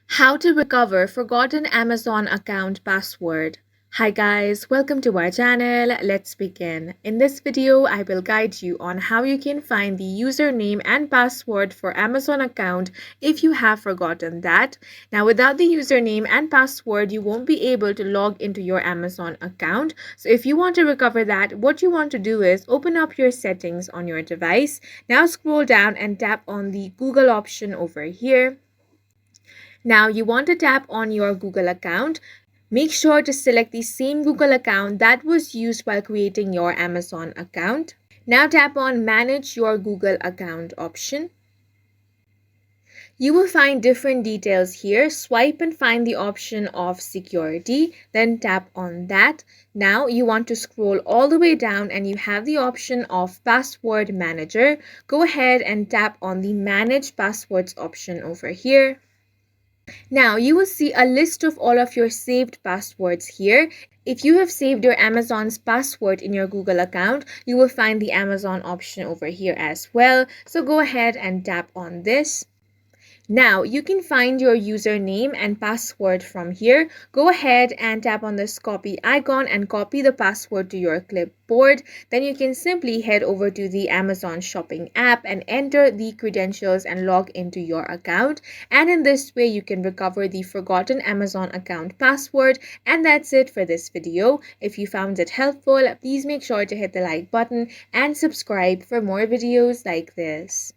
How to recover forgotten Amazon account password. Hi guys, welcome to our channel. Let's begin. In this video, I will guide you on how you can find the username and password for Amazon account if you have forgotten that. Now, without the username and password, you won't be able to log into your Amazon account. So if you want to recover that, what you want to do is open up your settings on your device. Now scroll down and tap on the Google option over here. Now you want to tap on your Google account. Make sure to select the same Google account that was used while creating your Amazon account. Now tap on Manage Your Google Account option. You will find different details here. Swipe and find the option of security, then tap on that. Now you want to scroll all the way down and you have the option of Password Manager. Go ahead and tap on the Manage Passwords option over here. Now you will see a list of all of your saved passwords here. If you have saved your Amazon's password in your Google account, you will find the Amazon option over here as well. So go ahead and tap on this. Now you can find your username and password from here. Go ahead and tap on this copy icon and copy the password to your clipboard. Then you can simply head over to the Amazon shopping app and enter the credentials and log into your account. And in this way, you can recover the forgotten Amazon account password. And that's it for this video. If you found it helpful, please make sure to hit the like button and subscribe for more videos like this.